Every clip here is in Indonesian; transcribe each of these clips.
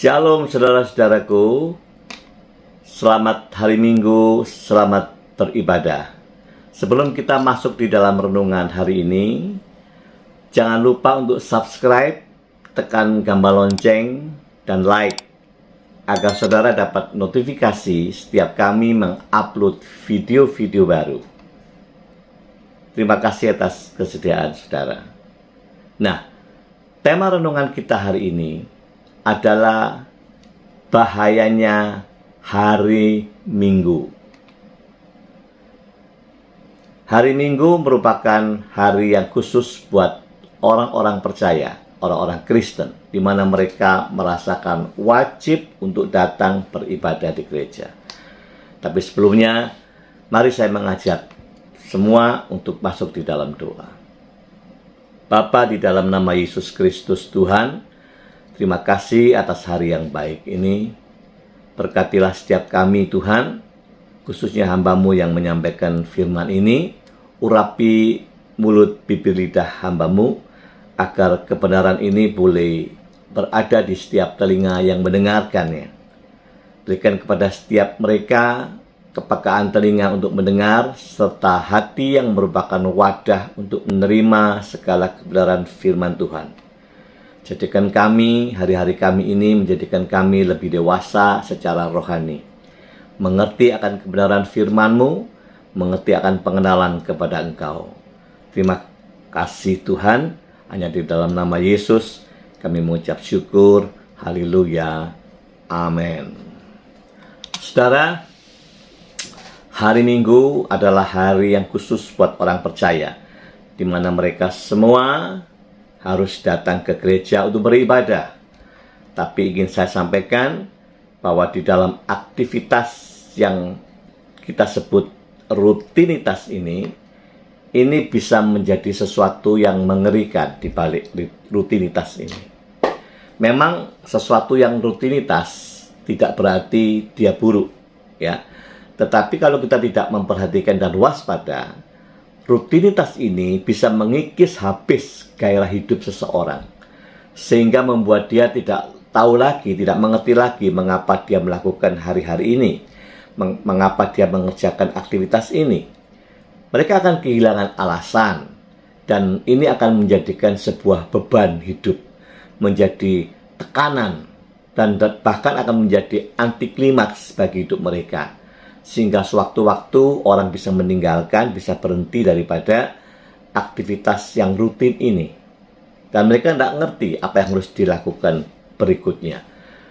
Shalom saudara-saudaraku, selamat hari Minggu, selamat beribadah. Sebelum kita masuk di dalam renungan hari ini, jangan lupa untuk subscribe, tekan gambar lonceng, dan like, agar saudara dapat notifikasi setiap kami mengupload video-video baru. Terima kasih atas kesediaan saudara. Nah, tema renungan kita hari ini adalah bahayanya hari Minggu. Hari Minggu merupakan hari yang khusus buat orang-orang percaya, orang-orang Kristen, di mana mereka merasakan wajib untuk datang beribadah di gereja. Tapi sebelumnya, mari saya mengajak semua untuk masuk di dalam doa. Bapa, di dalam nama Yesus Kristus Tuhan, terima kasih atas hari yang baik ini. Berkatilah setiap kami Tuhan, khususnya hamba-Mu yang menyampaikan firman ini. Urapi mulut bibir lidah hamba-Mu, agar kebenaran ini boleh berada di setiap telinga yang mendengarkannya. Berikan kepada setiap mereka kepekaan telinga untuk mendengar, serta hati yang merupakan wadah untuk menerima segala kebenaran firman Tuhan. Jadikan kami, hari-hari kami ini menjadikan kami lebih dewasa secara rohani. Mengerti akan kebenaran firman-Mu, mengerti akan pengenalan kepada Engkau. Terima kasih Tuhan, hanya di dalam nama Yesus kami mengucap syukur. Haleluya. Amin. Saudara, hari Minggu adalah hari yang khusus buat orang percaya, di mana mereka semua harus datang ke gereja untuk beribadah. Tapi ingin saya sampaikan bahwa di dalam aktivitas yang kita sebut rutinitas ini bisa menjadi sesuatu yang mengerikan di balik rutinitas ini. Memang sesuatu yang rutinitas tidak berarti dia buruk, ya. Tetapi kalau kita tidak memperhatikan dan waspada, rutinitas ini bisa mengikis habis gairah hidup seseorang, sehingga membuat dia tidak tahu lagi, tidak mengerti lagi mengapa dia melakukan hari-hari ini, mengapa dia mengerjakan aktivitas ini. Mereka akan kehilangan alasan, dan ini akan menjadikan sebuah beban hidup, menjadi tekanan, dan bahkan akan menjadi anti klimaks bagi hidup mereka. Sehingga sewaktu-waktu orang bisa meninggalkan, bisa berhenti daripada aktivitas yang rutin ini. Dan mereka tidak ngerti apa yang harus dilakukan berikutnya.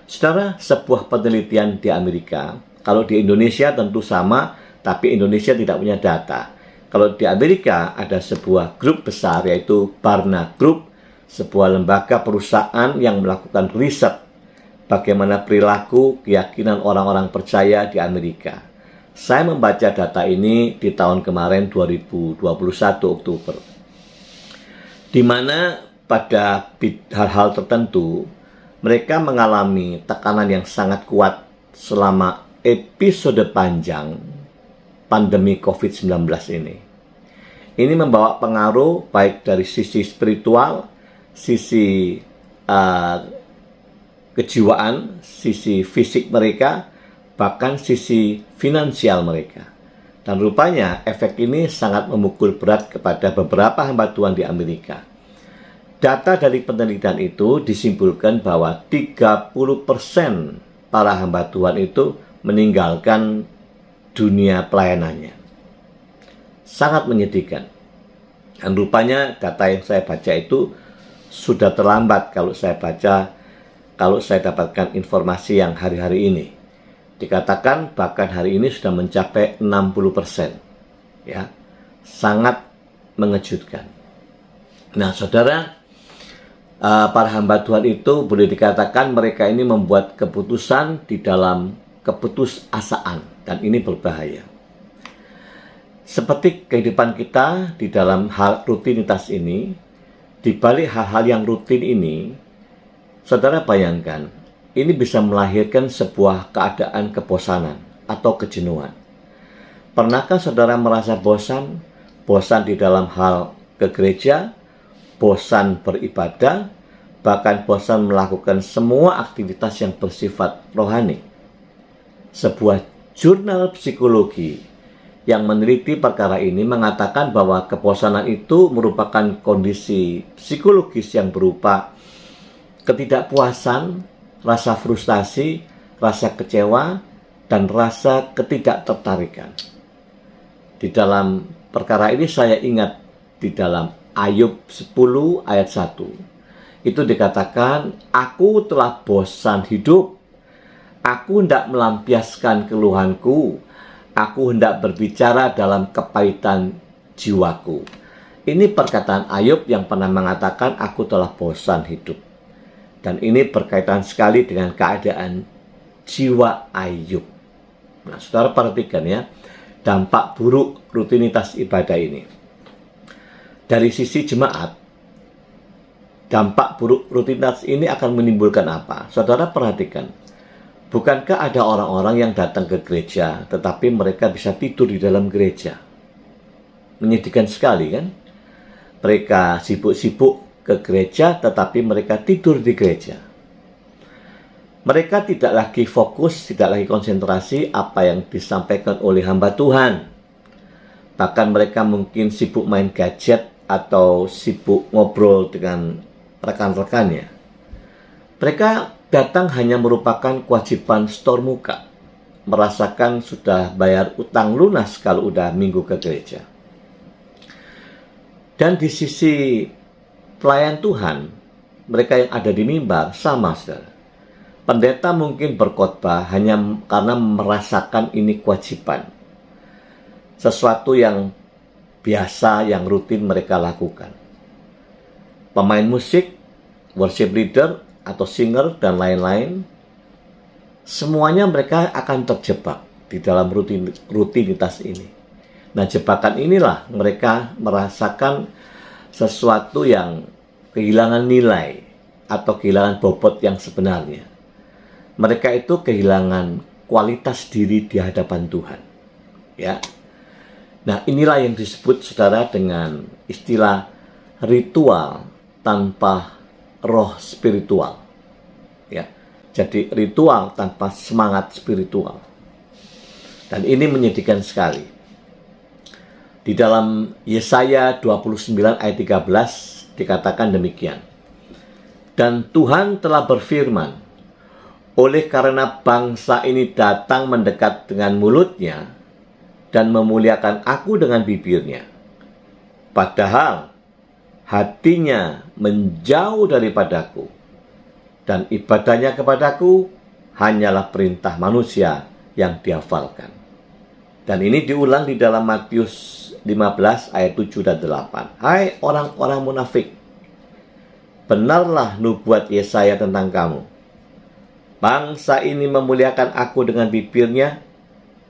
Saudara, sebuah penelitian di Amerika, kalau di Indonesia tentu sama, tapi Indonesia tidak punya data. Kalau di Amerika ada sebuah grup besar, yaitu Barna Group, sebuah lembaga perusahaan yang melakukan riset bagaimana perilaku, keyakinan orang-orang percaya di Amerika. Saya membaca data ini di tahun kemarin 2021 Oktober, di mana pada hal-hal tertentu mereka mengalami tekanan yang sangat kuat selama episode panjang pandemi COVID-19 ini. Ini membawa pengaruh baik dari sisi spiritual, sisi kejiwaan, sisi fisik mereka, bahkan sisi finansial mereka. Dan rupanya efek ini sangat memukul berat kepada beberapa hamba Tuhan di Amerika. Data dari penelitian itu disimpulkan bahwa 30% para hamba Tuhan itu meninggalkan dunia pelayanannya. Sangat menyedihkan. Dan rupanya data yang saya baca itu sudah terlambat kalau saya dapatkan informasi yang hari-hari ini. Dikatakan bahkan hari ini sudah mencapai 60%. Ya, sangat mengejutkan. Nah, saudara, para hamba Tuhan itu boleh dikatakan mereka ini membuat keputusan di dalam keputusasaan, dan ini berbahaya. Seperti kehidupan kita di dalam hal rutinitas ini, di balik hal-hal yang rutin ini, saudara bayangkan, ini bisa melahirkan sebuah keadaan kebosanan atau kejenuhan. Pernahkah saudara merasa bosan? Bosan di dalam hal ke gereja, bosan beribadah, bahkan bosan melakukan semua aktivitas yang bersifat rohani. Sebuah jurnal psikologi yang meneliti perkara ini mengatakan bahwa kebosanan itu merupakan kondisi psikologis yang berupa ketidakpuasan, rasa frustasi, rasa kecewa, dan rasa ketidaktertarikan. Di dalam perkara ini saya ingat di dalam Ayub 10 ayat 1. Itu dikatakan, aku telah bosan hidup, aku hendak melampiaskan keluhanku, aku hendak berbicara dalam kepahitan jiwaku. Ini perkataan Ayub yang pernah mengatakan, aku telah bosan hidup. Dan ini berkaitan sekali dengan keadaan jiwa Ayub. Nah, saudara perhatikan ya, dampak buruk rutinitas ibadah ini. Dari sisi jemaat, dampak buruk rutinitas ini akan menimbulkan apa? Saudara perhatikan, bukankah ada orang-orang yang datang ke gereja, tetapi mereka bisa tidur di dalam gereja? Menyedihkan sekali kan? Mereka sibuk-sibuk ke gereja, tetapi mereka tidur di gereja. Mereka tidak lagi fokus, tidak lagi konsentrasi apa yang disampaikan oleh hamba Tuhan. Bahkan mereka mungkin sibuk main gadget atau sibuk ngobrol dengan rekan-rekannya. Mereka datang hanya merupakan kewajiban setor muka, merasakan sudah bayar utang lunas kalau udah minggu ke gereja. Dan di sisi pelayan Tuhan, mereka yang ada di mimbar sama, saudara. Pendeta mungkin berkhotbah hanya karena merasakan ini kewajiban. Sesuatu yang biasa, yang rutin mereka lakukan. Pemain musik, worship leader, atau singer, dan lain-lain, semuanya mereka akan terjebak di dalam rutinitas ini. Nah, jebakan inilah mereka merasakan sesuatu yang kehilangan nilai atau kehilangan bobot yang sebenarnya. Mereka itu kehilangan kualitas diri di hadapan Tuhan. Ya. Nah, inilah yang disebut saudara dengan istilah ritual tanpa roh spiritual. Ya. Jadi ritual tanpa semangat spiritual. Dan ini menyedihkan sekali. Di dalam Yesaya 29 ayat 13 dikatakan demikian. Dan Tuhan telah berfirman, oleh karena bangsa ini datang mendekat dengan mulutnya dan memuliakan aku dengan bibirnya, padahal hatinya menjauh daripadaku dan ibadahnya kepadaku hanyalah perintah manusia yang dihafalkan. Dan ini diulang di dalam Matius 15 ayat 7 dan 8. Hai orang-orang munafik, benarlah nubuat Yesaya tentang kamu. Bangsa ini memuliakan aku dengan bibirnya,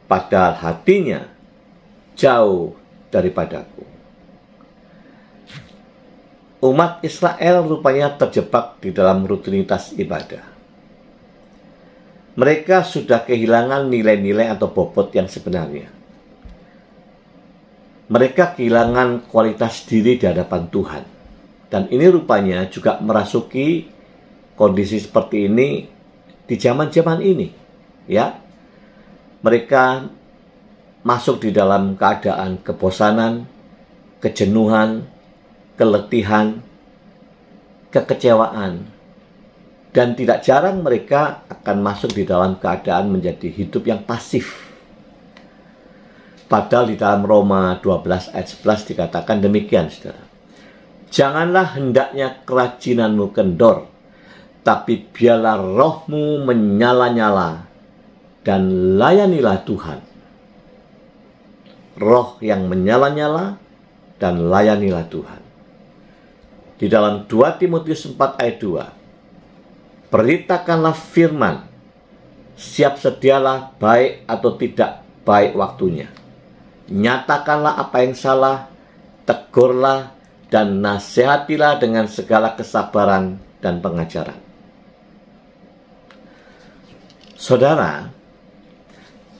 padahal hatinya jauh daripadaku. Umat Israel rupanya terjebak di dalam rutinitas ibadah. Mereka sudah kehilangan nilai-nilai atau bobot yang sebenarnya. Mereka kehilangan kualitas diri di hadapan Tuhan. Dan ini rupanya juga merasuki kondisi seperti ini di zaman-zaman ini. Ya. Mereka masuk di dalam keadaan kebosanan, kejenuhan, keletihan, kekecewaan. Dan tidak jarang mereka akan masuk di dalam keadaan menjadi hidup yang pasif. Padahal di dalam Roma 12 ayat 11 dikatakan demikian, saudara. Janganlah hendaknya kerajinanmu kendor, tapi biarlah rohmu menyala-nyala dan layanilah Tuhan. Roh yang menyala-nyala dan layanilah Tuhan. Di dalam 2 Timotius 4 ayat 2, beritakanlah firman, siap sedialah baik atau tidak baik waktunya. Nyatakanlah apa yang salah, tegurlah, dan nasihatilah dengan segala kesabaran dan pengajaran. Saudara,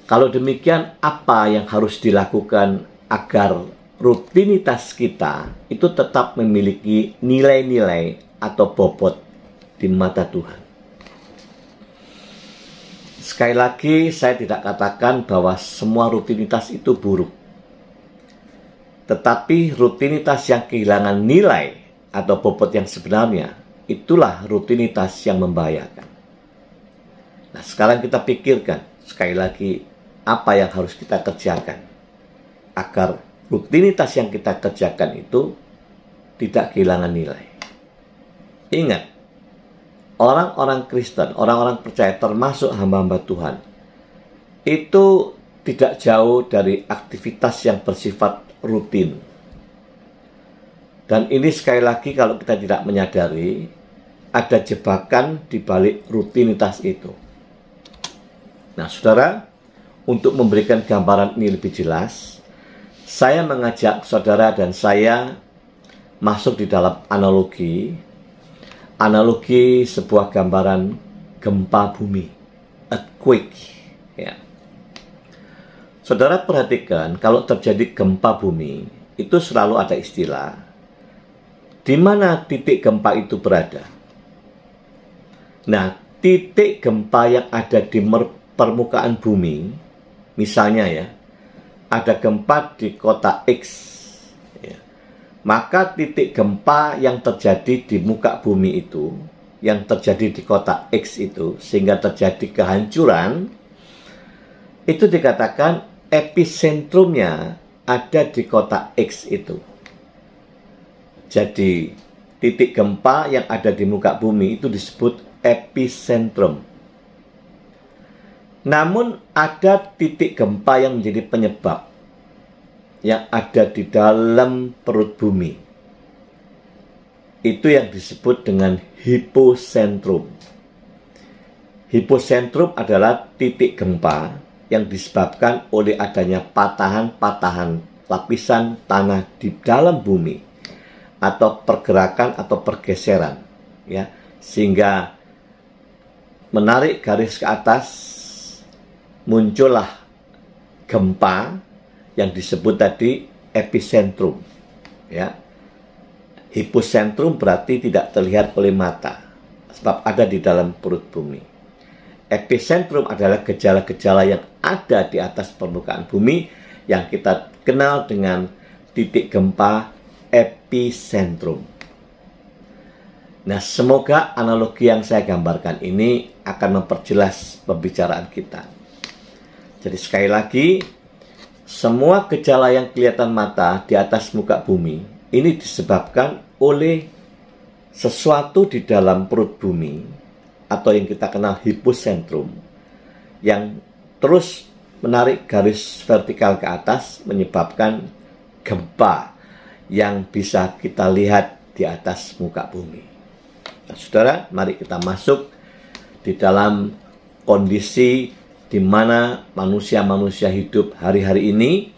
kalau demikian apa yang harus dilakukan agar rutinitas kita itu tetap memiliki nilai-nilai atau bobot di mata Tuhan. Sekali lagi, saya tidak katakan bahwa semua rutinitas itu buruk. Tetapi rutinitas yang kehilangan nilai atau bobot yang sebenarnya, itulah rutinitas yang membahayakan. Nah, sekarang kita pikirkan sekali lagi apa yang harus kita kerjakan agar rutinitas yang kita kerjakan itu tidak kehilangan nilai. Ingat, orang-orang Kristen, orang-orang percaya termasuk hamba-hamba Tuhan, itu tidak jauh dari aktivitas yang bersifat rutin. Dan ini sekali lagi kalau kita tidak menyadari, ada jebakan di balik rutinitas itu. Nah, saudara, untuk memberikan gambaran ini lebih jelas, saya mengajak saudara dan saya masuk di dalam analogi sebuah gambaran gempa bumi, earthquake. Ya. Saudara perhatikan, kalau terjadi gempa bumi, itu selalu ada istilah di mana titik gempa itu berada. Nah, titik gempa yang ada di permukaan bumi, misalnya ya, ada gempa di kota X, ya, maka titik gempa yang terjadi di muka bumi itu, yang terjadi di kota X itu, sehingga terjadi kehancuran, itu dikatakan episentrumnya ada di kota X itu. Jadi, titik gempa yang ada di muka bumi itu disebut epicentrum. Namun, ada titik gempa yang menjadi penyebab, yang ada di dalam perut bumi. Itu yang disebut dengan hipocentrum. Hipocentrum adalah titik gempa yang disebabkan oleh adanya patahan-patahan lapisan tanah di dalam bumi atau pergerakan atau pergeseran, ya, sehingga menarik garis ke atas muncullah gempa yang disebut tadi epicentrum, ya. Hipocentrum berarti tidak terlihat oleh mata sebab ada di dalam perut bumi. Epicentrum adalah gejala-gejala yang ada di atas permukaan bumi yang kita kenal dengan titik gempa epicentrum. Nah, semoga analogi yang saya gambarkan ini akan memperjelas pembicaraan kita. Jadi sekali lagi, semua gejala yang kelihatan mata di atas muka bumi ini disebabkan oleh sesuatu di dalam perut bumi atau yang kita kenal hipocentrum yang terus menarik garis vertikal ke atas menyebabkan gempa yang bisa kita lihat di atas muka bumi. Nah, saudara, mari kita masuk di dalam kondisi di mana manusia-manusia hidup hari-hari ini,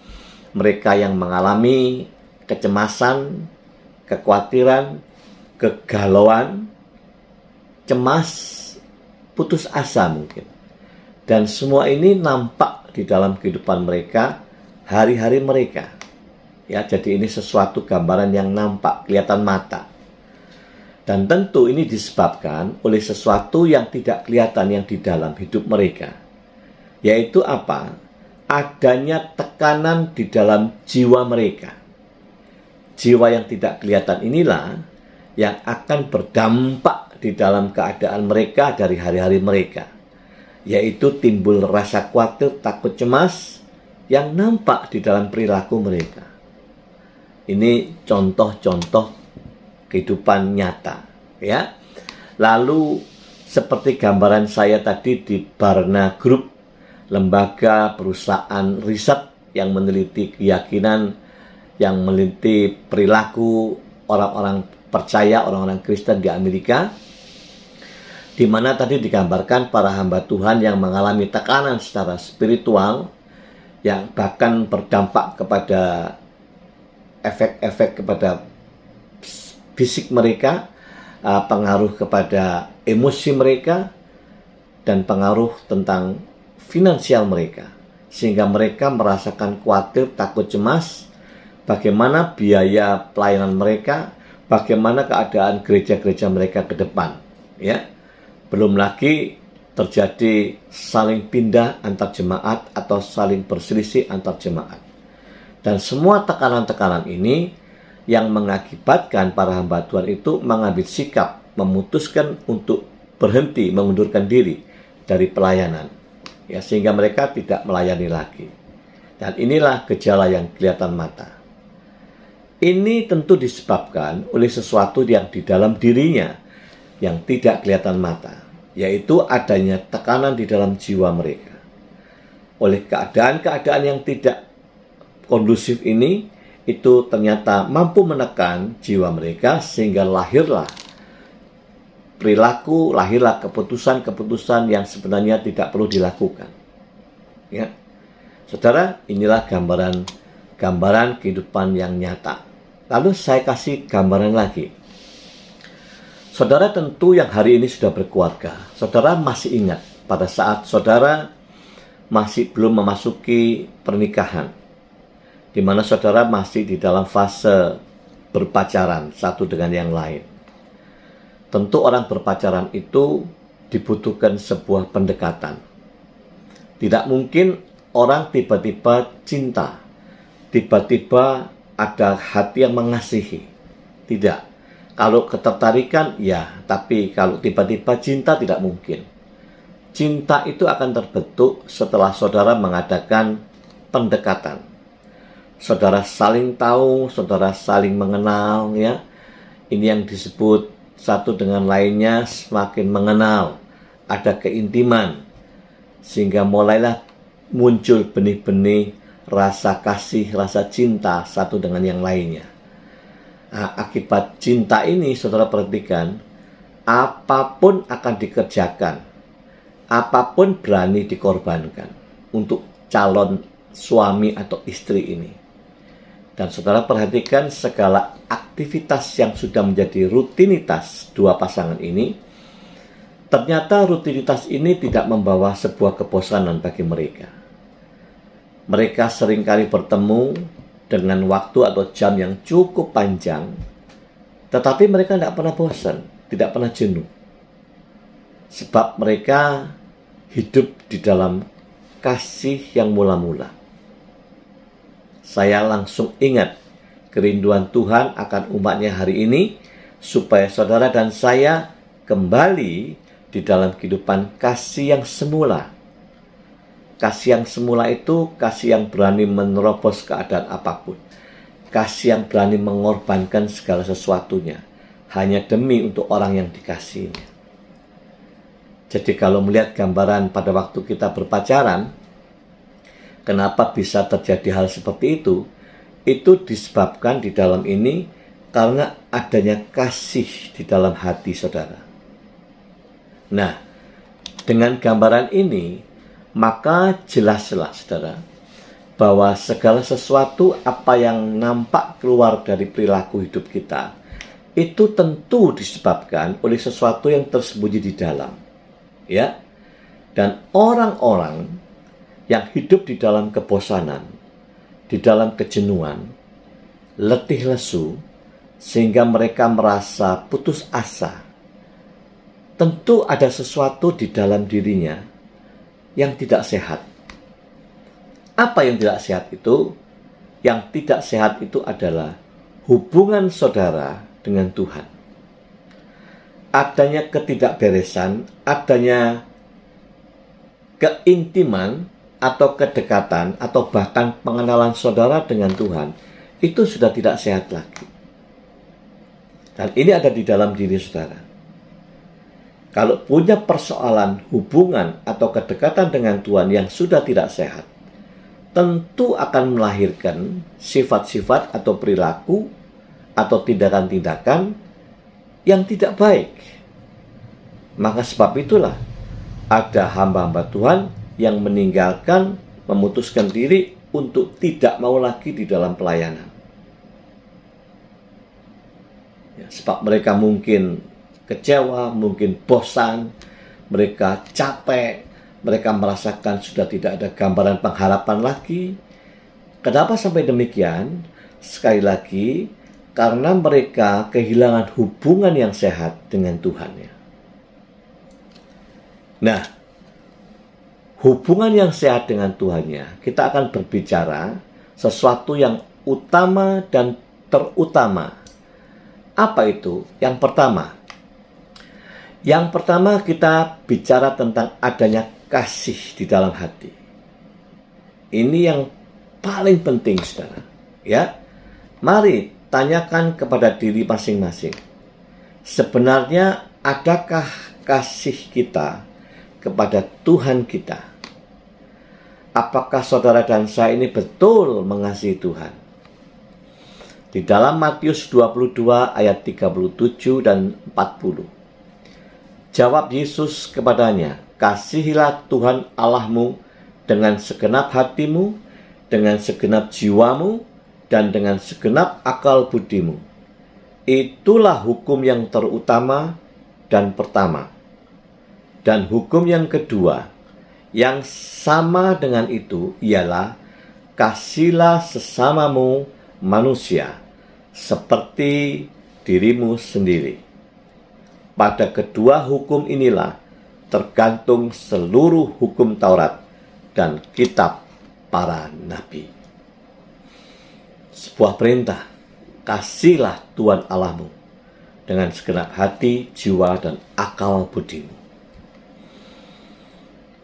mereka yang mengalami kecemasan, kekhawatiran, kegalauan, cemas, putus asa mungkin. Dan semua ini nampak di dalam kehidupan mereka, hari-hari mereka. Ya, jadi ini sesuatu gambaran yang nampak, kelihatan mata. Dan tentu ini disebabkan oleh sesuatu yang tidak kelihatan yang di dalam hidup mereka. Yaitu apa? Adanya tekanan di dalam jiwa mereka. Jiwa yang tidak kelihatan inilah yang akan berdampak di dalam keadaan mereka dari hari-hari mereka. Yaitu timbul rasa khawatir, takut, cemas yang nampak di dalam perilaku mereka. Ini contoh-contoh kehidupan nyata, ya. Lalu seperti gambaran saya tadi di Barna Group, lembaga perusahaan riset yang meneliti keyakinan, yang meneliti perilaku orang-orang percaya, orang-orang Kristen di Amerika, di mana tadi digambarkan para hamba Tuhan yang mengalami tekanan secara spiritual, yang bahkan berdampak kepada efek-efek kepada fisik mereka, pengaruh kepada emosi mereka, dan pengaruh tentang finansial mereka. Sehingga mereka merasakan khawatir, takut, cemas, bagaimana biaya pelayanan mereka, bagaimana keadaan gereja-gereja mereka ke depan. ya. Belum lagi terjadi saling pindah antar jemaat atau saling berselisih antar jemaat. Dan semua tekanan-tekanan ini yang mengakibatkan para hamba Tuhan itu mengambil sikap, memutuskan untuk berhenti, mengundurkan diri dari pelayanan, ya, sehingga mereka tidak melayani lagi. Dan inilah gejala yang kelihatan mata. Ini tentu disebabkan oleh sesuatu yang di dalam dirinya yang tidak kelihatan mata, yaitu adanya tekanan di dalam jiwa mereka. Oleh keadaan-keadaan yang tidak kondusif ini, itu ternyata mampu menekan jiwa mereka sehingga lahirlah perilaku, lahirlah keputusan-keputusan yang sebenarnya tidak perlu dilakukan. Ya. Saudara, inilah gambaran kehidupan yang nyata. Lalu saya kasih gambaran lagi. Saudara tentu yang hari ini sudah berkeluarga, saudara masih ingat pada saat saudara masih belum memasuki pernikahan, di mana saudara masih di dalam fase berpacaran satu dengan yang lain. Tentu orang berpacaran itu dibutuhkan sebuah pendekatan. Tidak mungkin orang tiba-tiba cinta, tiba-tiba ada hati yang mengasihi. Tidak. Kalau ketertarikan, ya. Tapi kalau tiba-tiba cinta, tidak mungkin. Cinta itu akan terbentuk setelah saudara mengadakan pendekatan. Saudara saling tahu, saudara saling mengenal, ya. Ini yang disebut satu dengan lainnya semakin mengenal. Ada keintiman. Sehingga mulailah muncul benih-benih rasa kasih, rasa cinta satu dengan yang lainnya. Nah, akibat cinta ini, saudara perhatikan, apapun akan dikerjakan, apapun berani dikorbankan untuk calon suami atau istri ini. Dan saudara perhatikan segala aktivitas yang sudah menjadi rutinitas dua pasangan ini, ternyata rutinitas ini tidak membawa sebuah kebosanan bagi mereka. Mereka seringkali bertemu dengan waktu atau jam yang cukup panjang, tetapi mereka tidak pernah bosan, tidak pernah jenuh. Sebab mereka hidup di dalam kasih yang mula-mula. Saya langsung ingat kerinduan Tuhan akan umatnya hari ini, supaya saudara dan saya kembali di dalam kehidupan kasih yang semula. Kasih yang semula itu kasih yang berani menerobos keadaan apapun. Kasih yang berani mengorbankan segala sesuatunya hanya demi untuk orang yang dikasihinya. Jadi kalau melihat gambaran pada waktu kita berpacaran, kenapa bisa terjadi hal seperti itu disebabkan di dalam ini karena adanya kasih di dalam hati saudara. Nah, dengan gambaran ini, maka jelaslah saudara, bahwa segala sesuatu apa yang nampak keluar dari perilaku hidup kita, itu tentu disebabkan oleh sesuatu yang tersembunyi di dalam. Ya. Dan orang-orang yang hidup di dalam kebosanan, di dalam kejenuhan, letih lesu, sehingga mereka merasa putus asa, tentu ada sesuatu di dalam dirinya yang tidak sehat. Apa yang tidak sehat itu? Yang tidak sehat itu adalah hubungan saudara dengan Tuhan. Adanya ketidakberesan, adanya keintiman atau kedekatan atau bahkan pengenalan saudara dengan Tuhan, itu sudah tidak sehat lagi. Dan ini ada di dalam diri saudara. Kalau punya persoalan hubungan atau kedekatan dengan Tuhan yang sudah tidak sehat, tentu akan melahirkan sifat-sifat atau perilaku atau tindakan-tindakan yang tidak baik. Maka sebab itulah ada hamba-hamba Tuhan yang meninggalkan, memutuskan diri untuk tidak mau lagi di dalam pelayanan. Ya, sebab mereka mungkin kecewa, mungkin bosan, mereka capek, mereka merasakan sudah tidak ada gambaran pengharapan lagi. Kenapa sampai demikian? Sekali lagi, karena mereka kehilangan hubungan yang sehat dengan Tuhan. Ya. Nah, hubungan yang sehat dengan Tuhannya, kita akan berbicara sesuatu yang utama dan terutama. Apa itu? Yang pertama kita bicara tentang adanya kasih di dalam hati. Ini yang paling penting, saudara. Ya, mari tanyakan kepada diri masing-masing. Sebenarnya adakah kasih kita kepada Tuhan kita? Apakah saudara dan saya ini betul mengasihi Tuhan? Di dalam Matius 22 ayat 37 dan 40. Jawab Yesus kepadanya, "Kasihilah Tuhan Allahmu dengan segenap hatimu, dengan segenap jiwamu, dan dengan segenap akal budimu. Itulah hukum yang terutama dan pertama. Dan hukum yang kedua, yang sama dengan itu, ialah kasihilah sesamamu manusia seperti dirimu sendiri. Pada kedua hukum inilah tergantung seluruh hukum Taurat dan kitab para nabi." Sebuah perintah, kasihilah Tuhan Allahmu dengan segenap hati, jiwa, dan akal budimu.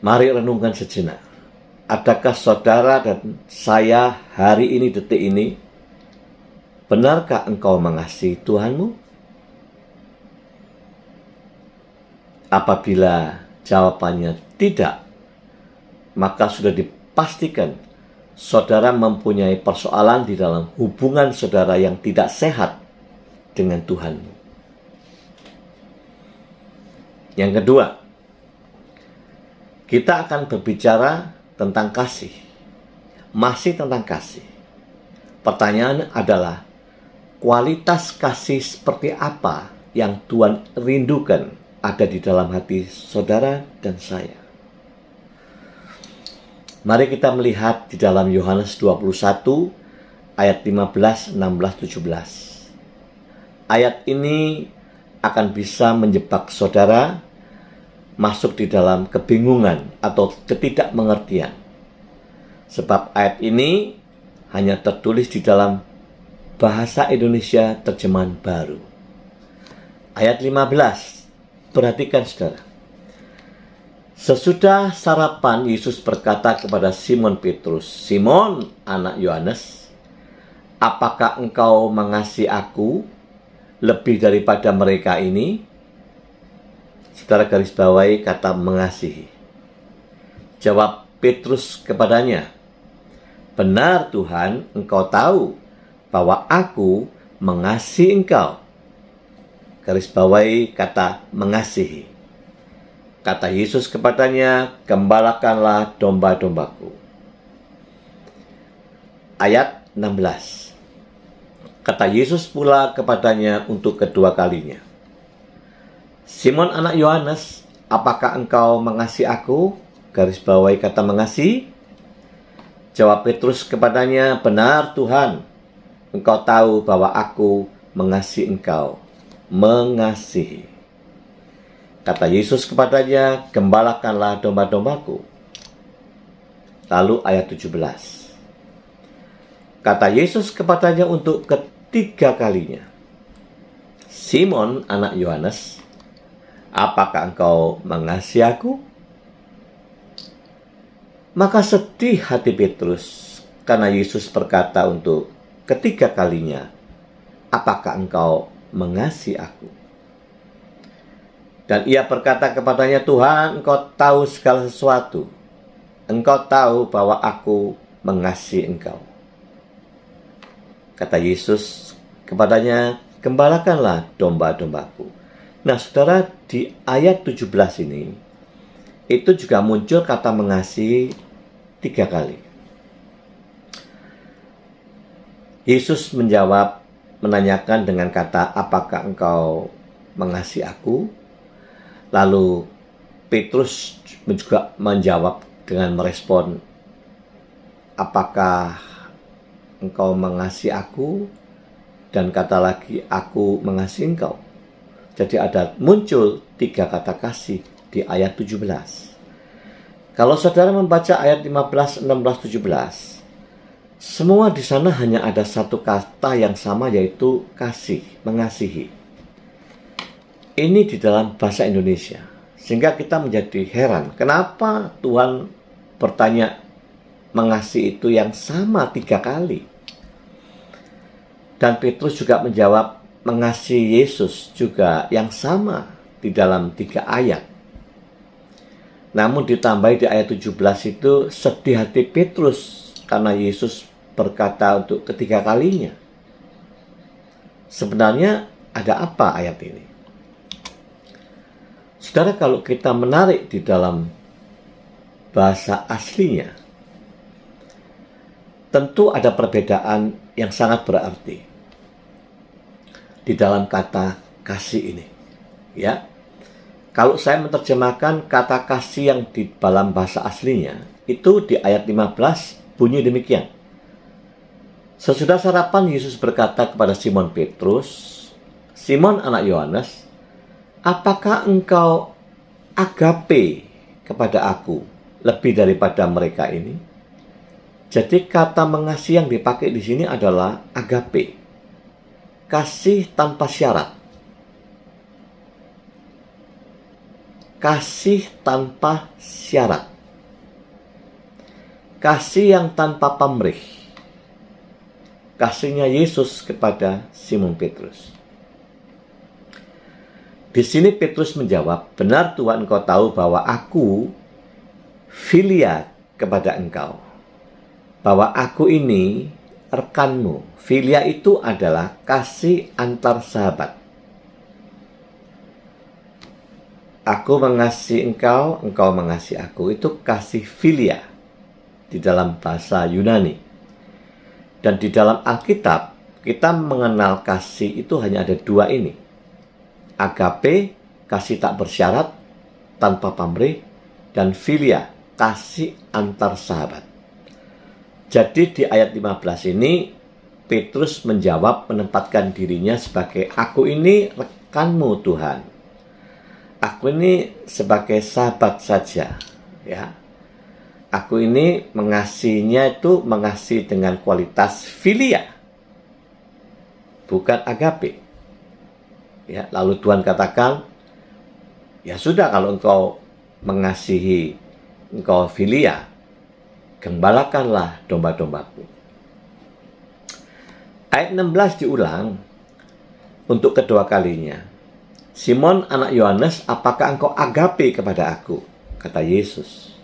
Mari renungkan sejenak. Adakah saudara dan saya hari ini, detik ini, benarkah engkau mengasihi Tuhanmu? Apabila jawabannya tidak, maka sudah dipastikan saudara mempunyai persoalan di dalam hubungan saudara yang tidak sehat dengan Tuhanmu. Yang kedua, kita akan berbicara tentang kasih. Masih tentang kasih. Pertanyaan adalah, kualitas kasih seperti apa yang Tuhan rindukan ada di dalam hati saudara dan saya? Mari kita melihat di dalam Yohanes 21 ayat 15, 16, 17. Ayat ini akan bisa menjebak saudara masuk di dalam kebingungan atau ketidakmengertian. Sebab ayat ini hanya tertulis di dalam bahasa Indonesia terjemahan baru. Ayat 15. Perhatikan saudara. Sesudah sarapan, Yesus berkata kepada Simon Petrus, "Simon, anak Yohanes, apakah engkau mengasihi aku lebih daripada mereka ini?" Saudara garis bawahi kata mengasihi. Jawab Petrus kepadanya, "Benar Tuhan, engkau tahu bahwa aku mengasihi engkau." Garis bawahi kata mengasihi. Kata Yesus kepadanya, "Gembalakanlah domba-dombaku." Ayat 16. Kata Yesus pula kepadanya untuk kedua kalinya, "Simon anak Yohanes, apakah engkau mengasihi aku?" Garis bawahi kata mengasihi. Jawab Petrus kepadanya, "Benar Tuhan, engkau tahu bahwa aku mengasihi engkau." Mengasihi. Kata Yesus kepadanya, "Gembalakanlah domba-dombaku." Lalu ayat 17. Kata Yesus kepadanya untuk ketiga kalinya, "Simon anak Yohanes, apakah engkau mengasihi aku?" Maka sedih hati Petrus karena Yesus berkata untuk ketiga kalinya, "Apakah engkau mengasihi aku?" Dan ia berkata kepadanya, "Tuhan, engkau tahu segala sesuatu. Engkau tahu bahwa aku mengasihi engkau." Kata Yesus kepadanya, "Gembalakanlah domba-dombaku." Nah saudara, di ayat 17 ini, itu juga muncul kata mengasihi 3 kali. Yesus menanyakan dengan kata, "Apakah engkau mengasihi aku?" Lalu Petrus juga menjawab dengan merespon, "Apakah engkau mengasihi aku?" Dan kata lagi, "Aku mengasihi engkau." Jadi ada muncul 3 kata kasih di ayat 17. Kalau saudara membaca ayat 15, 16, 17, semua di sana hanya ada satu kata yang sama, yaitu kasih, mengasihi. Ini di dalam bahasa Indonesia. Sehingga kita menjadi heran, kenapa Tuhan bertanya mengasihi itu yang sama 3 kali. Dan Petrus juga menjawab mengasihi Yesus juga yang sama di dalam 3 ayat. Namun ditambah di ayat 17 itu sedih hati Petrus karena Yesus berkata untuk ketiga kalinya. Sebenarnya ada apa ayat ini? Saudara, kalau kita menarik di dalam bahasa aslinya, tentu ada perbedaan yang sangat berarti di dalam kata kasih ini. Ya, kalau saya menerjemahkan kata kasih yang di dalam bahasa aslinya, itu di ayat 15 bunyi demikian. Sesudah sarapan, Yesus berkata kepada Simon Petrus, "Simon anak Yohanes, apakah engkau agape kepada aku lebih daripada mereka ini?" Jadi kata mengasihi yang dipakai di sini adalah agape, kasih tanpa syarat. Kasih tanpa syarat. Kasih yang tanpa pamrih. Kasihnya Yesus kepada Simon Petrus. Di sini Petrus menjawab, "Benar Tuhan, engkau tahu bahwa aku filia kepada engkau. Bahwa aku ini rekanmu." Filia itu adalah kasih antar sahabat. Aku mengasihi engkau, engkau mengasihi aku. Itu kasih filia di dalam bahasa Yunani. Dan di dalam Alkitab, kita mengenal kasih itu hanya ada 2 ini. Agape, kasih tak bersyarat, tanpa pamrih. Dan filia, kasih antar sahabat. Jadi di ayat 15 ini, Petrus menjawab, menempatkan dirinya sebagai, "Aku ini rekanmu Tuhan. Aku ini sebagai sahabat saja." Ya. Aku ini mengasihinya itu mengasihi dengan kualitas filia, bukan agape. Ya, lalu Tuhan katakan, "Ya sudah, kalau engkau mengasihi, engkau filia, gembalakanlah domba-dombaku." Ayat 16 diulang untuk kedua kalinya. "Simon anak Yohanes, apakah engkau agape kepada aku?" kata Yesus.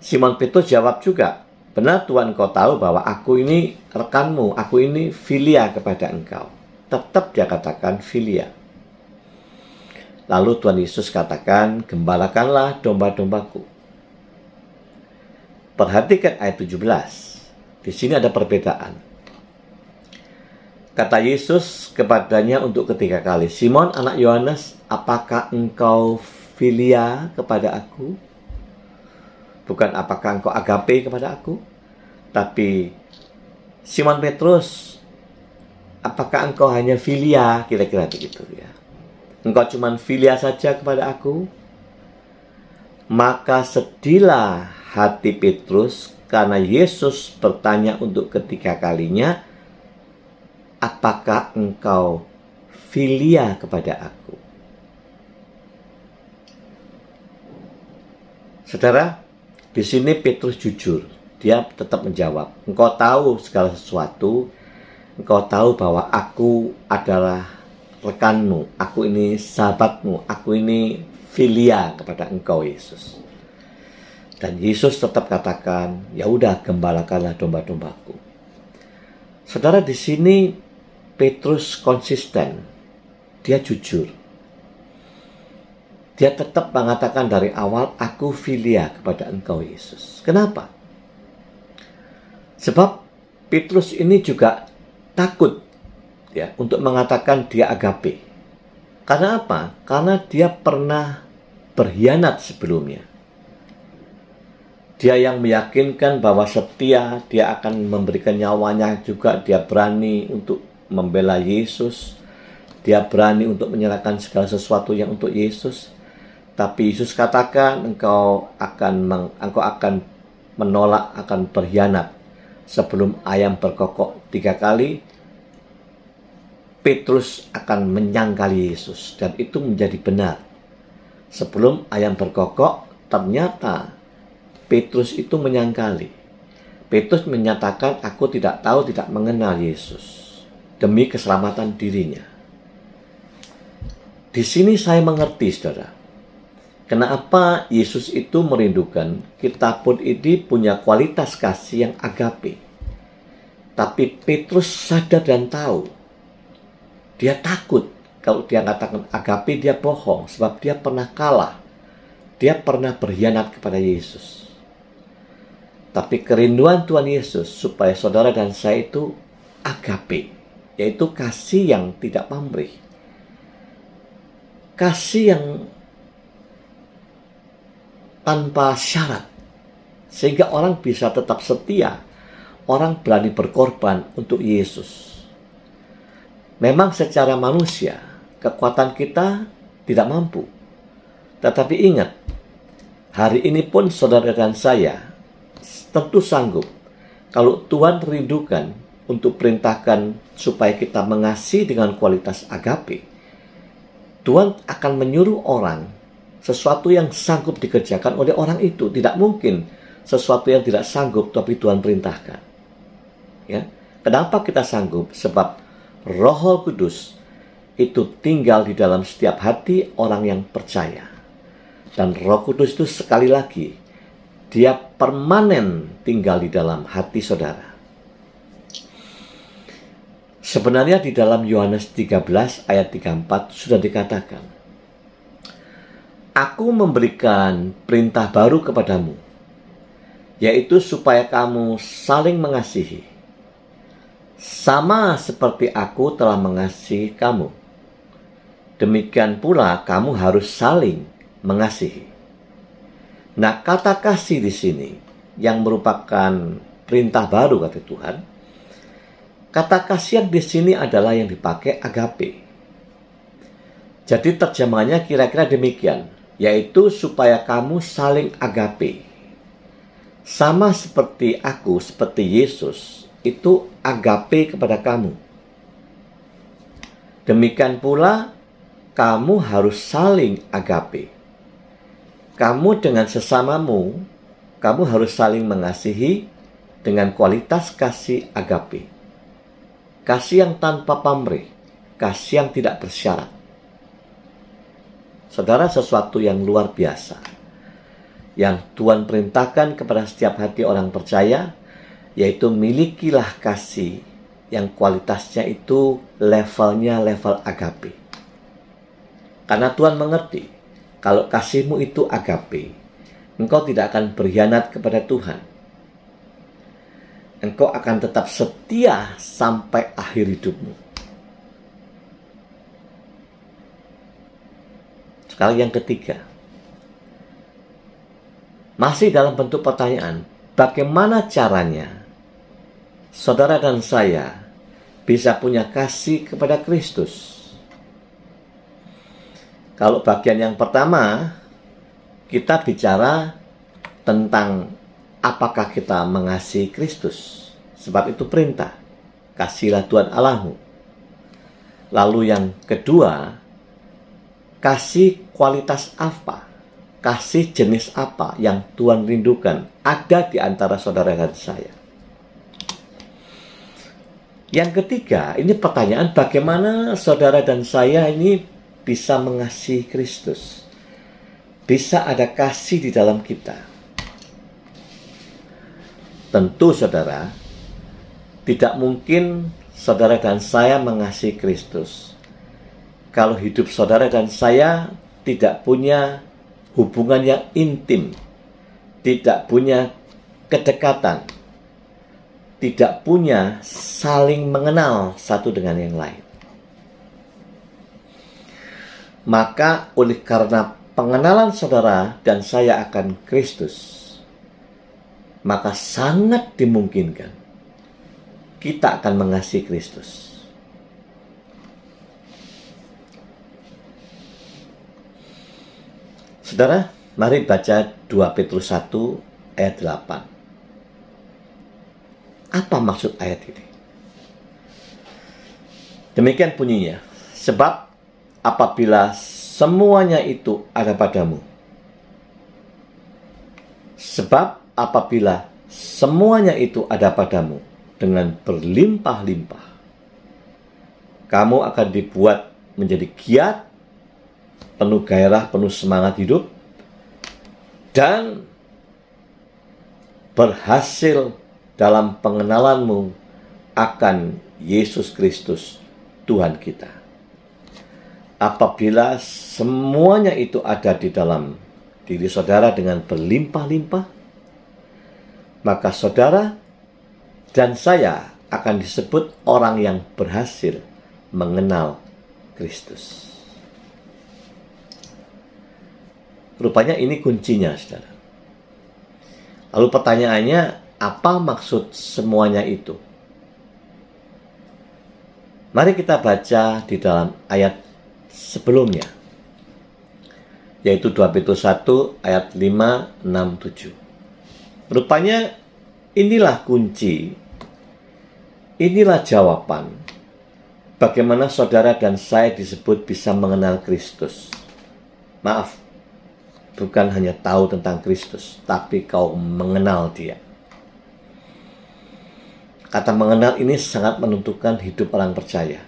Simon Petrus jawab juga, "Benar Tuhan, engkau tahu bahwa aku ini rekanmu, aku ini filia kepada engkau." Tetap dia katakan filia. Lalu Tuhan Yesus katakan, "Gembalakanlah domba-dombaku." Perhatikan ayat 17. Di sini ada perbedaan. Kata Yesus kepadanya untuk ketiga kali, "Simon anak Yohanes, apakah engkau filia kepada aku?" Bukan apakah engkau agape kepada aku, tapi Simon Petrus, apakah engkau hanya filia, kira-kira begitu ya. Engkau cuma filia saja kepada aku? Maka sedihlah hati Petrus karena Yesus bertanya untuk ketiga kalinya, "Apakah engkau filia kepada aku?" Saudara, di sini Petrus jujur. Dia tetap menjawab, "Engkau tahu segala sesuatu. Engkau tahu bahwa aku adalah rekanmu. Aku ini sahabatmu. Aku ini filia kepada engkau, Yesus." Dan Yesus tetap katakan, "Ya udah, gembalakanlah domba-dombaku." Saudara, di sini Petrus konsisten. Dia jujur. Dia tetap mengatakan dari awal, "Aku filia kepada engkau, Yesus." Kenapa? Sebab Petrus ini juga takut ya untuk mengatakan dia agape. Karena apa? Karena dia pernah berkhianat sebelumnya. Dia yang meyakinkan bahwa setia, dia akan memberikan nyawanya juga, dia berani untuk membela Yesus, dia berani untuk menyerahkan segala sesuatu yang untuk Yesus. Tapi Yesus katakan engkau akan menolak, akan berkhianat. Sebelum ayam berkokok 3 kali, Petrus akan menyangkali Yesus. Dan itu menjadi benar. Sebelum ayam berkokok, ternyata Petrus itu menyangkali. Petrus menyatakan, aku tidak tahu, tidak mengenal Yesus. Demi keselamatan dirinya. Di sini saya mengerti, saudara. Kenapa Yesus itu merindukan kita pun ini punya kualitas kasih yang agape. Tapi Petrus sadar dan tahu. Dia takut kalau dia katakan agape, dia bohong. Sebab dia pernah kalah. Dia pernah berkhianat kepada Yesus. Tapi kerinduan Tuhan Yesus supaya saudara dan saya itu agape. Yaitu kasih yang tidak pamrih. Kasih yang tanpa syarat, sehingga orang bisa tetap setia, orang berani berkorban untuk Yesus. Memang secara manusia, kekuatan kita tidak mampu. Tetapi ingat, hari ini pun saudara dan saya tentu sanggup, kalau Tuhan rindukan untuk perintahkan supaya kita mengasihi dengan kualitas agape, Tuhan akan menyuruh orang sesuatu yang sanggup dikerjakan oleh orang itu. Tidak mungkin sesuatu yang tidak sanggup tapi Tuhan perintahkan. Ya. Kenapa kita sanggup? Sebab Roh Kudus itu tinggal di dalam setiap hati orang yang percaya. Dan Roh Kudus itu sekali lagi, dia permanen tinggal di dalam hati saudara. Sebenarnya di dalam Yohanes 13 ayat 34 sudah dikatakan, aku memberikan perintah baru kepadamu, yaitu supaya kamu saling mengasihi, sama seperti aku telah mengasihi kamu. Demikian pula kamu harus saling mengasihi. Nah, kata kasih di sini yang merupakan perintah baru kata Tuhan. Kata kasih yang di sini adalah yang dipakai agape. Jadi terjemahannya kira-kira demikian, yaitu supaya kamu saling agape. Sama seperti aku, seperti Yesus, itu agape kepada kamu. Demikian pula, kamu harus saling agape. Kamu dengan sesamamu, kamu harus saling mengasihi dengan kualitas kasih agape. Kasih yang tanpa pamrih, kasih yang tidak bersyarat. Saudara, sesuatu yang luar biasa yang Tuhan perintahkan kepada setiap hati orang percaya, yaitu milikilah kasih yang kualitasnya itu levelnya level agape. Karena Tuhan mengerti, kalau kasihmu itu agape, engkau tidak akan berkhianat kepada Tuhan. Engkau akan tetap setia sampai akhir hidupmu. Sekarang yang ketiga. Masih dalam bentuk pertanyaan, bagaimana caranya saudara dan saya bisa punya kasih kepada Kristus? Kalau bagian yang pertama, kita bicara tentang apakah kita mengasihi Kristus? Sebab itu perintah. Kasihilah Tuhan Allahmu. Lalu yang kedua, kasih kualitas apa? Kasih jenis apa yang Tuhan rindukan ada di antara saudara dan saya? Yang ketiga, ini pertanyaan bagaimana saudara dan saya ini bisa mengasihi Kristus? Bisa ada kasih di dalam kita? Tentu saudara, tidak mungkin saudara dan saya mengasihi Kristus kalau hidup saudara dan saya tidak punya hubungan yang intim, tidak punya kedekatan, tidak punya saling mengenal satu dengan yang lain. Maka oleh karena pengenalan saudara dan saya akan Kristus, maka sangat dimungkinkan kita akan mengasihi Kristus. Saudara, mari baca 2 Petrus 1 ayat 8. Apa maksud ayat ini? Demikian bunyinya. Sebab apabila semuanya itu ada padamu. Sebab apabila semuanya itu ada padamu dengan berlimpah-limpah, kamu akan dibuat menjadi giat, penuh gairah, penuh semangat hidup, dan berhasil dalam pengenalanmu akan Yesus Kristus, Tuhan kita. Apabila semuanya itu ada di dalam diri saudara dengan berlimpah-limpah, maka saudara dan saya akan disebut orang yang berhasil mengenal Kristus. Rupanya ini kuncinya, saudara. Lalu pertanyaannya, apa maksud semuanya itu? Mari kita baca di dalam ayat sebelumnya, yaitu 2 Petrus 1 ayat 5, 6, 7. Rupanya inilah kunci, inilah jawaban bagaimana saudara dan saya disebut bisa mengenal Kristus. Maaf, bukan hanya tahu tentang Kristus, tapi kau mengenal Dia. Kata mengenal ini sangat menentukan hidup orang percaya.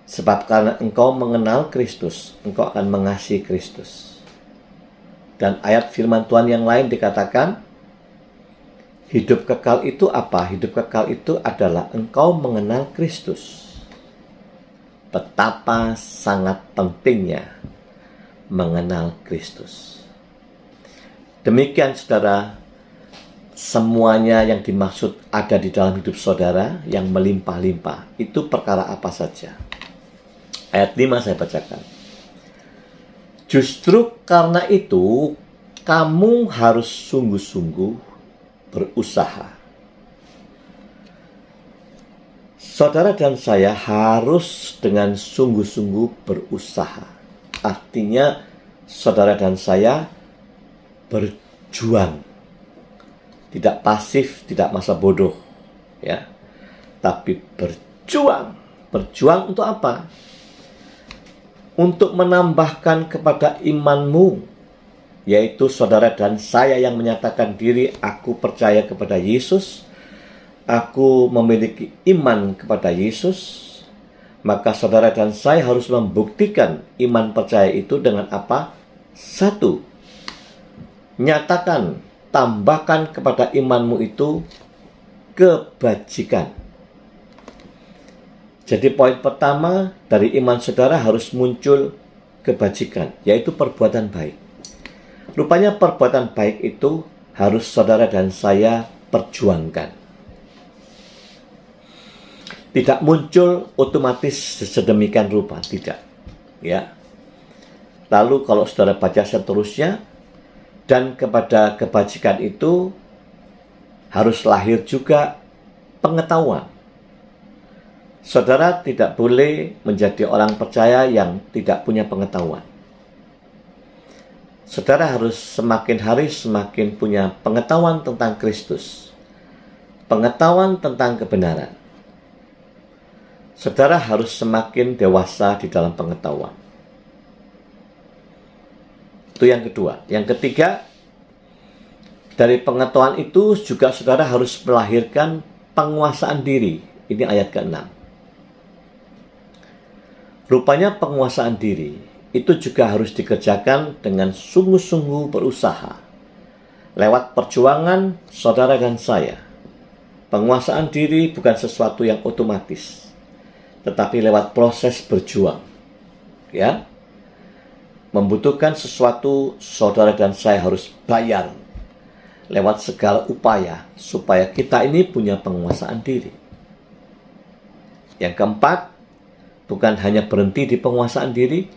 Sebab karena engkau mengenal Kristus, engkau akan mengasihi Kristus. Dan ayat firman Tuhan yang lain dikatakan, hidup kekal itu apa? Hidup kekal itu adalah engkau mengenal Kristus. Betapa sangat pentingnya mengenal Kristus. Demikian saudara, semuanya yang dimaksud ada di dalam hidup saudara yang melimpah-limpah. Itu perkara apa saja? Ayat 5 saya bacakan. Justru karena itu, kamu harus sungguh-sungguh berusaha. Saudara dan saya harus dengan sungguh-sungguh berusaha. Artinya, saudara dan saya berjuang. Tidak pasif, tidak masa bodoh, ya. Tapi berjuang. Berjuang untuk apa? Untuk menambahkan kepada imanmu, yaitu saudara dan saya yang menyatakan diri, aku percaya kepada Yesus, aku memiliki iman kepada Yesus. Maka saudara dan saya harus membuktikan iman percaya itu dengan apa? 1, nyatakan, tambahkan kepada imanmu itu kebajikan. Jadi poin pertama dari iman saudara harus muncul kebajikan, yaitu perbuatan baik. Rupanya perbuatan baik itu harus saudara dan saya perjuangkan. Tidak muncul otomatis sedemikian rupa, tidak. Ya. Lalu kalau saudara baca seterusnya, dan kepada kebajikan itu harus lahir juga pengetahuan. Saudara tidak boleh menjadi orang percaya yang tidak punya pengetahuan. Saudara harus semakin hari semakin punya pengetahuan tentang Kristus. Pengetahuan tentang kebenaran. Saudara harus semakin dewasa di dalam pengetahuan. Itu yang kedua. Yang ketiga, dari pengetahuan itu juga saudara harus melahirkan penguasaan diri. Ini ayat ke-6. Rupanya penguasaan diri itu juga harus dikerjakan dengan sungguh-sungguh berusaha. Lewat perjuangan saudara dan saya. Penguasaan diri bukan sesuatu yang otomatis, tetapi lewat proses berjuang. Ya. Membutuhkan sesuatu, saudara dan saya harus bayar lewat segala upaya supaya kita ini punya penguasaan diri. Yang keempat, bukan hanya berhenti di penguasaan diri,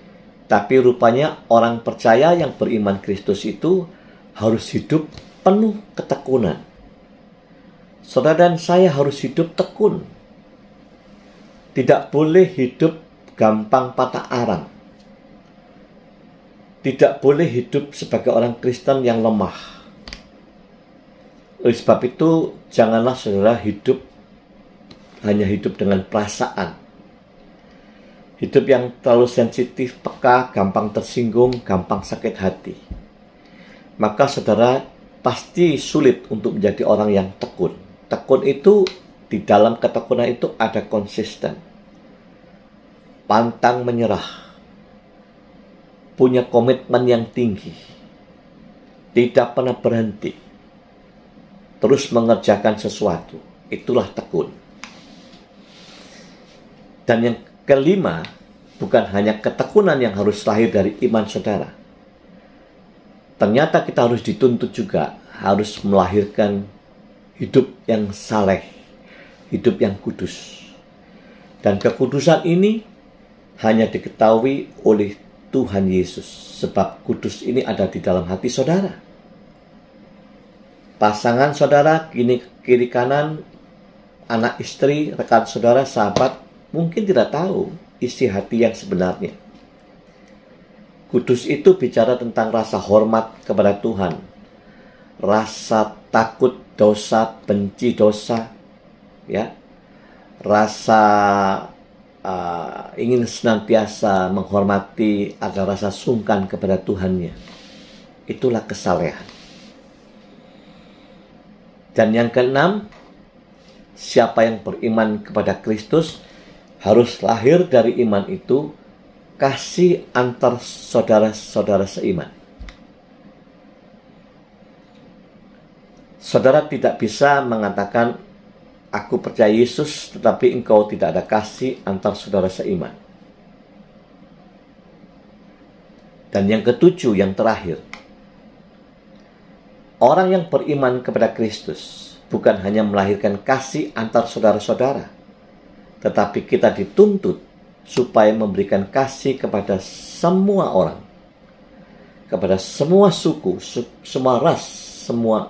tapi rupanya orang percaya yang beriman Kristus itu harus hidup penuh ketekunan. Saudara dan saya harus hidup tekun. Tidak boleh hidup gampang patah arang. tidak boleh hidup sebagai orang Kristen yang lemah. Oleh sebab itu, janganlah saudara hanya hidup dengan perasaan. Hidup yang terlalu sensitif, peka, gampang tersinggung, gampang sakit hati. Maka saudara pasti sulit untuk menjadi orang yang tekun. Tekun itu, di dalam ketekunan itu ada konsisten. Pantang menyerah. Punya komitmen yang tinggi, tidak pernah berhenti, terus mengerjakan sesuatu. Itulah tekun. Dan yang kelima, bukan hanya ketekunan yang harus lahir dari iman saudara. Ternyata kita harus dituntut juga, harus melahirkan hidup yang saleh, hidup yang kudus. Dan kekudusan ini hanya diketahui oleh Tuhan Yesus, sebab kudus ini ada di dalam hati saudara. Pasangan saudara, kiri kanan, anak istri, rekan saudara, sahabat, mungkin tidak tahu isi hati yang sebenarnya. Kudus itu bicara tentang rasa hormat kepada Tuhan, rasa takut dosa, benci dosa, ya, rasa ingin senantiasa menghormati, ada rasa sungkan kepada Tuhannya. Itulah kesalehan. Dan yang keenam, siapa yang beriman kepada Kristus harus lahir dari iman itu kasih antar saudara-saudara seiman. Saudara tidak bisa mengatakan, aku percaya Yesus, tetapi engkau tidak ada kasih antar saudara seiman. Dan yang ketujuh, yang terakhir, orang yang beriman kepada Kristus bukan hanya melahirkan kasih antar saudara-saudara, tetapi kita dituntut supaya memberikan kasih kepada semua orang, kepada semua suku, semua ras, semua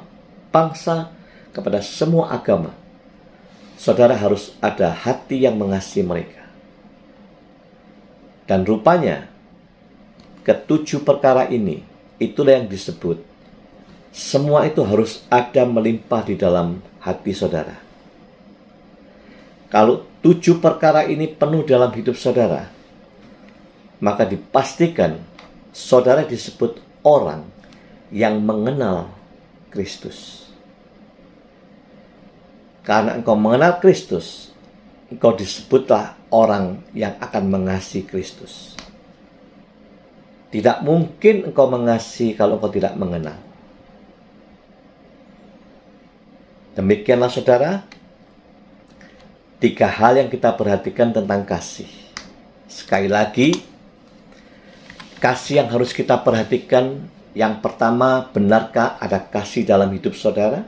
bangsa, kepada semua agama. Saudara harus ada hati yang mengasihi mereka. Dan rupanya, ketujuh perkara ini, itulah yang disebut, semua itu harus ada melimpah di dalam hati saudara. Kalau 7 perkara ini penuh dalam hidup saudara, maka dipastikan saudara disebut orang yang mengenal Kristus. Karena engkau mengenal Kristus, engkau disebutlah orang yang akan mengasihi Kristus. Tidak mungkin engkau mengasihi kalau engkau tidak mengenal. Demikianlah saudara, 3 hal yang kita perhatikan tentang kasih. Sekali lagi, kasih yang harus kita perhatikan, yang pertama, benarkah ada kasih dalam hidup saudara?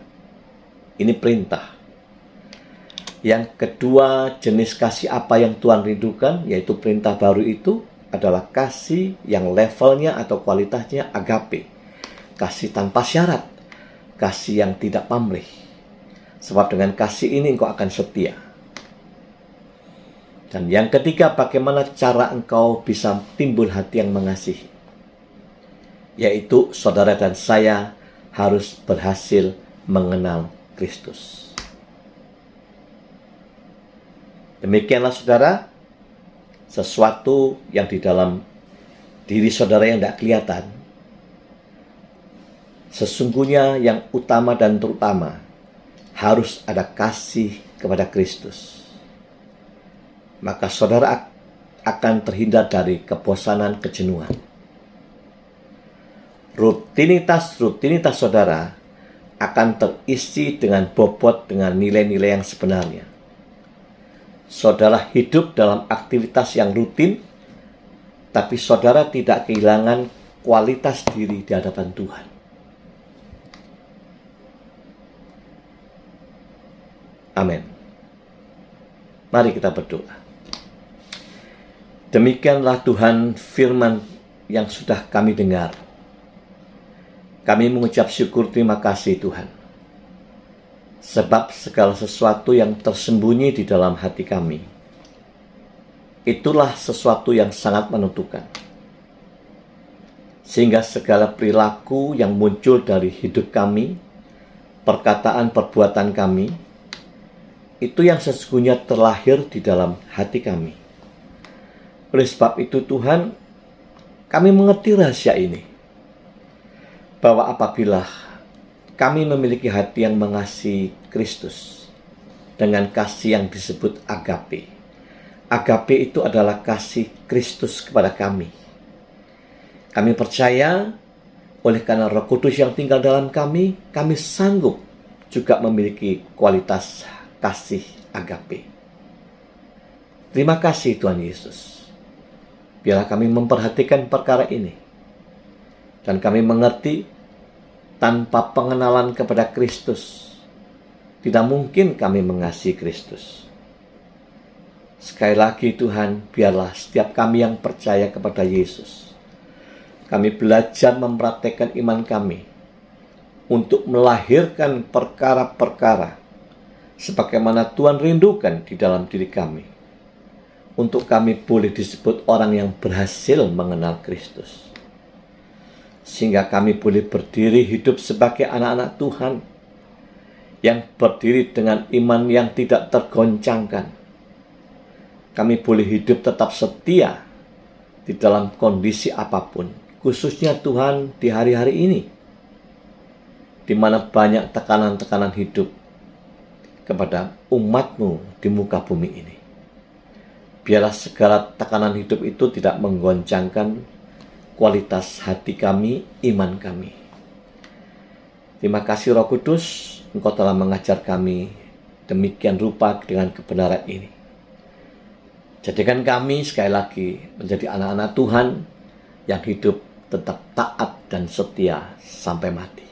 Ini perintah. Yang kedua, jenis kasih apa yang Tuhan rindukan, yaitu perintah baru itu adalah kasih yang levelnya atau kualitasnya agape. Kasih tanpa syarat, kasih yang tidak pamrih. Sebab dengan kasih ini engkau akan setia. Dan yang ketiga, bagaimana cara engkau bisa timbul hati yang mengasihi. Yaitu saudara dan saya harus berhasil mengenal Kristus. Demikianlah saudara, sesuatu yang di dalam diri saudara yang tidak kelihatan, sesungguhnya yang utama dan terutama, harus ada kasih kepada Kristus. Maka saudara akan terhindar dari kebosanan, kejenuhan. Rutinitas saudara akan terisi dengan bobot, dengan nilai-nilai yang sebenarnya. Saudara hidup dalam aktivitas yang rutin, tapi saudara tidak kehilangan kualitas diri di hadapan Tuhan. Amin. Mari kita berdoa. Demikianlah Tuhan firman yang sudah kami dengar. Kami mengucap syukur terima kasih Tuhan. Sebab segala sesuatu yang tersembunyi di dalam hati kami, itulah sesuatu yang sangat menentukan. sehingga segala perilaku yang muncul dari hidup kami, perkataan perbuatan kami, itu yang sesungguhnya terlahir di dalam hati kami. Oleh sebab itu Tuhan, kami mengerti rahasia ini, bahwa apabila kami memiliki hati yang mengasihi Kristus dengan kasih yang disebut agape. Agape itu adalah kasih Kristus kepada kami. Kami percaya oleh karena Roh Kudus yang tinggal dalam kami sanggup juga memiliki kualitas kasih agape. Terima kasih Tuhan Yesus. Biarlah kami memperhatikan perkara ini. Dan kami mengerti tanpa pengenalan kepada Kristus, tidak mungkin kami mengasihi Kristus. Sekali lagi Tuhan, biarlah setiap kami yang percaya kepada Yesus, kami belajar mempraktekkan iman kami untuk melahirkan perkara-perkara sebagaimana Tuhan rindukan di dalam diri kami, untuk kami boleh disebut orang yang berhasil mengenal Kristus, sehingga kami boleh berdiri hidup sebagai anak-anak Tuhan yang berdiri dengan iman yang tidak tergoncangkan. Kami boleh hidup tetap setia di dalam kondisi apapun, khususnya Tuhan di hari-hari ini, di mana banyak tekanan-tekanan hidup kepada umat-Mu di muka bumi ini. Biarlah segala tekanan hidup itu tidak menggoncangkan kualitas hati kami, iman kami. Terima kasih Roh Kudus, Engkau telah mengajar kami demikian rupa dengan kebenaran ini. Jadikan kami sekali lagi menjadi anak-anak Tuhan yang hidup tetap taat dan setia sampai mati.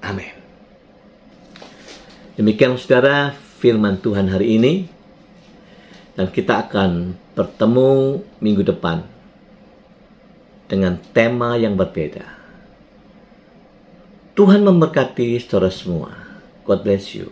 Amin. Demikian saudara firman Tuhan hari ini, dan kita akan bertemu minggu depan dengan tema yang berbeda. Tuhan memberkati saudara semua. God bless you.